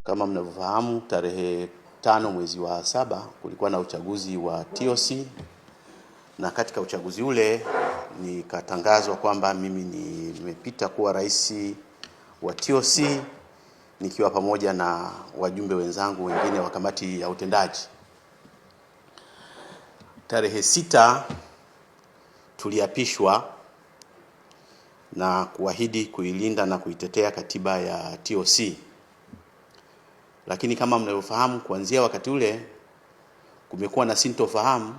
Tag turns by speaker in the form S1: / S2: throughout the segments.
S1: Kama mnavyofahamu, tarehe 5 mwezi wa 7 kulikuwa na uchaguzi wa TOC, na katika uchaguzi ule nikatangazwa kwamba mimi nimepita kuwa rais wa TOC nikiwa pamoja na wajumbe wenzangu wengine wa kamati ya utendaji. Tarehe 6 tuliapishwa na kuahidi kuilinda na kuitetea katiba ya TOC. Lakini kama mnavyofahamu, kuanzia wakati ule kumekuwa na sintofahamu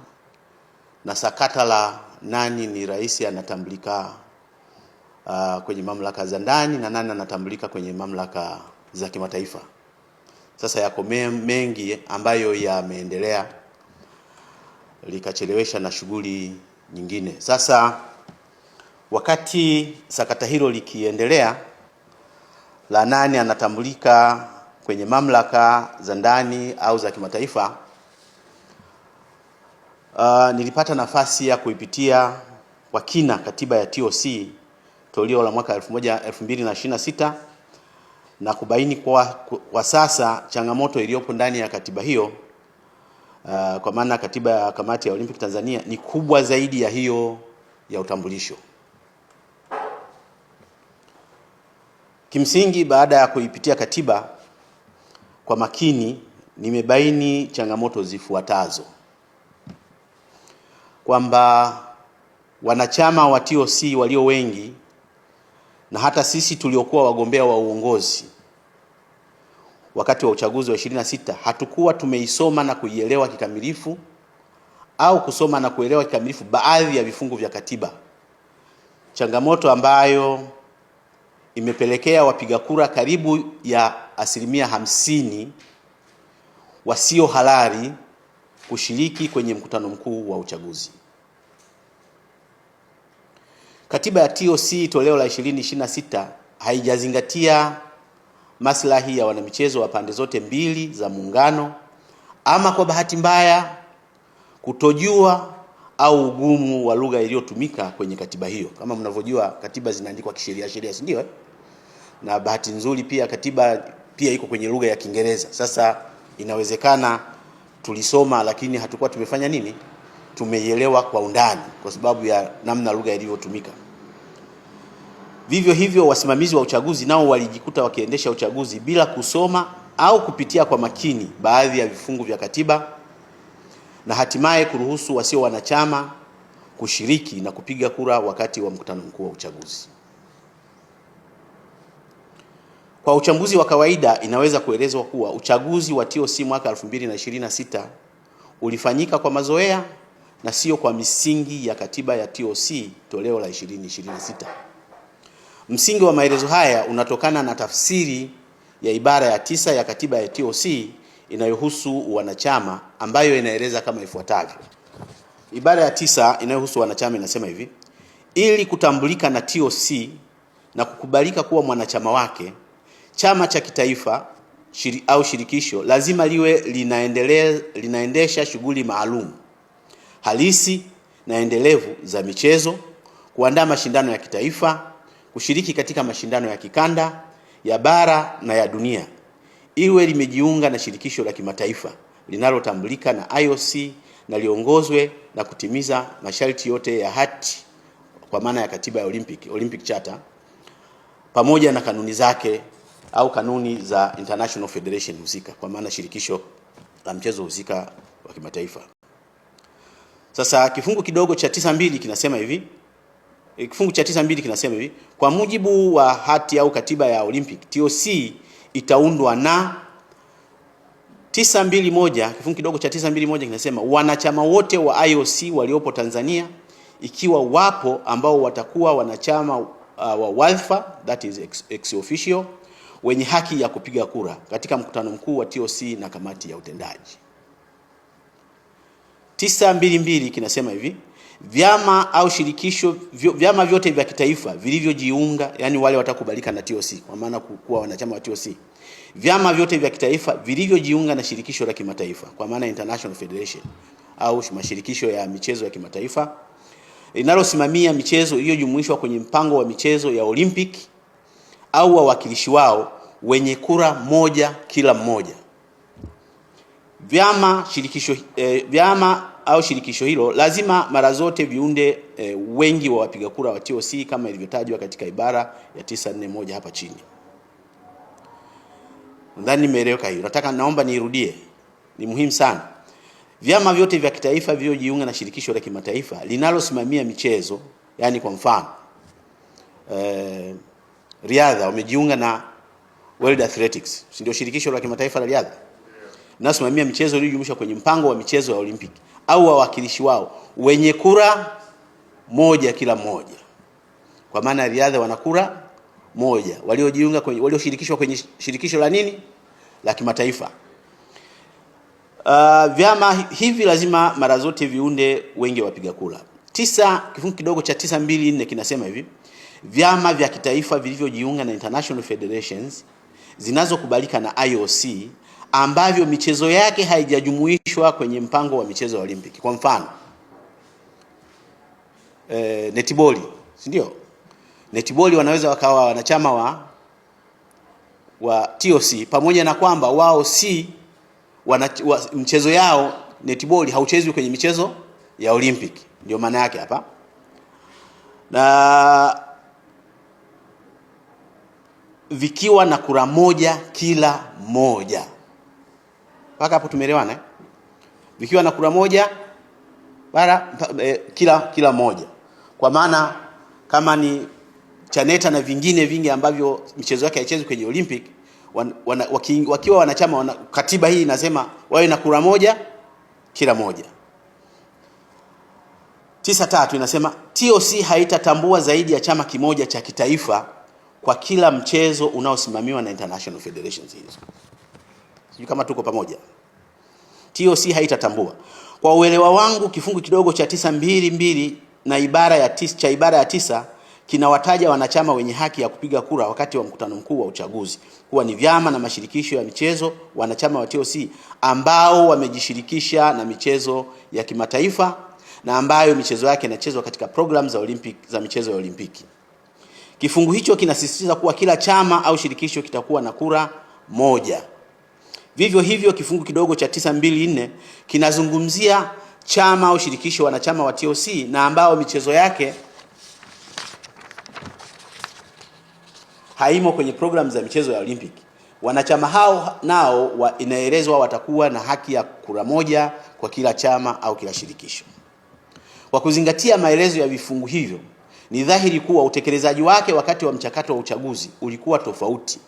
S1: na sakata la nani ni rais anatambulika kwenye mamlaka za ndani na nani anatambulika kwenye mamlaka za kimataifa. Sasa yako mengi ambayo yameendelea likachelewesha na shughuli nyingine. Sasa wakati sakata hilo likiendelea la nani anatambulika kwenye mamlaka za ndani au za kimataifa, nilipata nafasi ya kuipitia kwa kina katiba ya TOC toleo la mwaka 2026 na kubaini kwa sasa changamoto iliyopo ndani ya katiba hiyo, kwa maana katiba ya Kamati ya Olympic Tanzania ni kubwa zaidi ya hiyo ya utambulisho. Kimsingi, baada ya kuipitia katiba kwa makini, nimebaini changamoto zifuatazo: kwamba wanachama wa TOC walio wengi na hata sisi tuliokuwa wagombea wa uongozi wakati wa uchaguzi wa 26 hatukuwa tumeisoma na kuielewa kikamilifu au kusoma na kuelewa kikamilifu baadhi ya vifungu vya katiba, changamoto ambayo imepelekea wapiga kura karibu ya 50% wasio halali kushiriki kwenye mkutano mkuu wa uchaguzi. Katiba ya TOC toleo la 2026 haijazingatia maslahi ya wanamichezo wa pande zote mbili za muungano, ama kwa bahati mbaya kutojua au ugumu wa lugha iliyotumika kwenye katiba hiyo. Kama mnavyojua, katiba zinaandikwa kisheria, si ndio? Na bahati nzuri pia katiba pia iko kwenye lugha ya Kiingereza. Sasa inawezekana tulisoma lakini hatukuwa tumefanya nini? Tumeielewa kwa undani kwa sababu ya namna lugha ilivyotumika. Vivyo hivyo, wasimamizi wa uchaguzi nao walijikuta wakiendesha uchaguzi bila kusoma au kupitia kwa makini baadhi ya vifungu vya katiba, na hatimaye kuruhusu wasio wanachama kushiriki na kupiga kura wakati wa mkutano mkuu wa uchaguzi. Kwa uchambuzi wa kawaida, inaweza kuelezwa kuwa uchaguzi wa TOC mwaka 2026 ulifanyika kwa mazoea na sio kwa misingi ya katiba ya TOC toleo la 2026. Msingi wa maelezo haya unatokana na tafsiri ya ibara ya 9 ya katiba ya TOC inayohusu wanachama, ambayo inaeleza kama ifuatavyo. Ibara ya 9 inayohusu wanachama inasema hivi: ili kutambulika na TOC na kukubalika kuwa mwanachama wake, chama cha kitaifa au shirikisho lazima liwe linaendesha shughuli maalum halisi na endelevu za michezo, kuandaa mashindano ya kitaifa, kushiriki katika mashindano ya kikanda, ya bara na ya dunia, iwe limejiunga na shirikisho la kimataifa linalotambulika na IOC na liongozwe na kutimiza masharti yote ya hati kwa maana ya katiba ya Olympic Charter, pamoja na kanuni zake au kanuni za International Federation husika, kwa maana shirikisho la mchezo husika wa kimataifa. Sasa kifungu kidogo cha 9.2 kinasema hivi. Kifungu cha 9.2 kinasema hivi: kwa mujibu wa hati au katiba ya Olympic, TOC itaundwa na 9.2.1. Kifungu kidogo cha 9.2.1 kinasema wanachama wote wa IOC waliopo Tanzania, ikiwa wapo ambao watakuwa wanachama wa wadhifa, that is ex officio, wenye haki ya kupiga kura katika mkutano mkuu wa TOC na kamati ya utendaji. 9.2.2 kinasema hivi: vyama au shirikisho, vyama vyote vya kitaifa vilivyojiunga, yani wale watakubalika na TOC kwa maana kuwa wanachama wa TOC, vyama vyote vya kitaifa vilivyojiunga na shirikisho la kimataifa kwa maana International Federation au mashirikisho ya michezo ya kimataifa linalosimamia michezo iliyojumuishwa kwenye mpango wa michezo ya Olympic au wawakilishi wao wenye kura moja kila mmoja. Vyama au shirikisho hilo lazima mara zote viunde wengi wa wapiga kura wa TOC kama ilivyotajwa katika ibara ya 941 hapa chini. Nadhani nimeeleweka hiyo. Naomba niirudie. Ni muhimu sana. Vyama vyote vya kitaifa vilivyojiunga na shirikisho la kimataifa linalosimamia michezo, yani kwa mfano riadha wamejiunga na World Athletics, si ndio shirikisho la kimataifa la riadha? Nasimamia michezo iliyojumuishwa kwenye mpango wa michezo ya Olimpiki, au wawakilishi wao wenye kura moja kila mmoja. Kwa maana riadha wana kura moja, walioshirikishwa kwenye shirikisho la nini? La kimataifa. Vyama hivi lazima mara zote viunde wengi wapiga kura. Kifungu kidogo cha 924 kinasema hivi: vyama vya kitaifa vilivyojiunga na international federations zinazokubalika na IOC ambavyo michezo yake haijajumuishwa kwenye mpango wa michezo ya Olimpiki. Kwa mfano netball, si ndio? Netball wanaweza wakawa wanachama wa TOC pamoja na kwamba wao si mchezo yao netball hauchezwi kwenye michezo ya Olimpiki. Ndio maana yake hapa. Na vikiwa na kura moja kila moja. Mpaka hapo tumeelewana? Vikiwa na kura moja kila moja. Kwa maana kama ni Chaneta na vingine vingi ambavyo michezo yake haichezwi kwenye Olympic, wakiwa wanachama katiba hii inasema wawe na kura moja kila moja. 9.3 inasema TOC haitatambua zaidi ya chama kimoja cha kitaifa kwa kila mchezo unaosimamiwa na international federations hizo. Sijui kama tuko pamoja. TOC haitatambua. Kwa uelewa wangu kifungu kidogo cha 922 na ibara ya 9 kinawataja wanachama wenye haki ya kupiga kura wakati wa mkutano mkuu wa uchaguzi kuwa ni vyama na mashirikisho ya michezo wanachama wa TOC ambao wamejishirikisha na michezo ya kimataifa na ambayo michezo yake inachezwa katika program za michezo ya Olimpiki. Kifungu hicho kinasisitiza kuwa kila chama au shirikisho kitakuwa na kura moja. Vivyo hivyo kifungu kidogo cha 924 kinazungumzia chama au shirikisho wanachama wa TOC na ambao michezo yake haimo kwenye program za michezo ya Olimpiki. Wanachama hao nao inaelezwa watakuwa na haki ya kura moja kwa kila chama au kila shirikisho. Kwa kuzingatia maelezo ya vifungu hivyo, ni dhahiri kuwa utekelezaji wake wakati wa mchakato wa uchaguzi ulikuwa tofauti,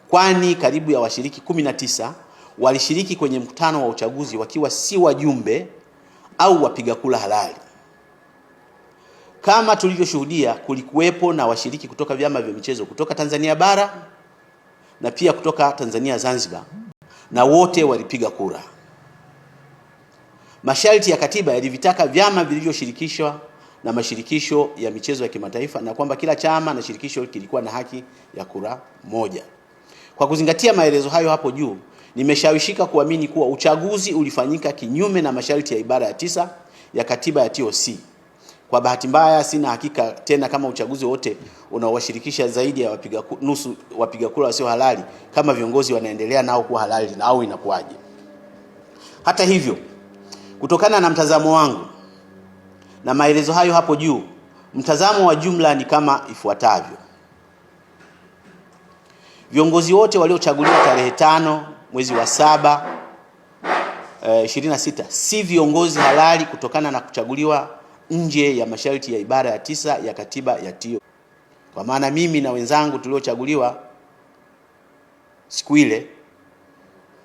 S1: kwani karibu ya washiriki 19 walishiriki kwenye mkutano wa uchaguzi wakiwa si wajumbe au wapiga kura halali. Kama tulivyoshuhudia, kulikuwepo na washiriki kutoka vyama vya michezo kutoka Tanzania bara na pia kutoka Tanzania Zanzibar, na wote walipiga kura. Masharti ya katiba yalivitaka vyama vilivyoshirikishwa na mashirikisho ya michezo ya kimataifa na kwamba kila chama na shirikisho kilikuwa na haki ya kura moja. Kwa kuzingatia maelezo hayo hapo juu, nimeshawishika kuamini kuwa uchaguzi ulifanyika kinyume na masharti ya ibara ya 9 ya katiba ya TOC. Kwa bahati mbaya sina hakika tena kama uchaguzi wote unaowashirikisha zaidi ya nusu wapiga kura wasio halali kama viongozi wanaendelea nao kuwa halali na au inakuwaje. Hata hivyo, kutokana na mtazamo wangu na maelezo hayo hapo juu, mtazamo wa jumla ni kama ifuatavyo. Viongozi wote waliochaguliwa tarehe 5 mwezi wa 7 26 si viongozi halali kutokana na kuchaguliwa nje ya masharti ya ibara ya 9 ya katiba ya TOC. Kwa maana mimi na wenzangu tuliochaguliwa siku ile,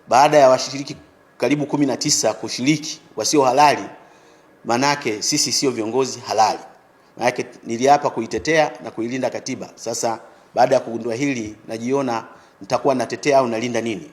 S1: baada ya washiriki karibu 19 kushiriki wasio halali, manake sisi sio viongozi halali. Manake niliapa kuitetea na kuilinda katiba. Sasa baada ya kugundua hili, najiona nitakuwa natetea au nalinda nini?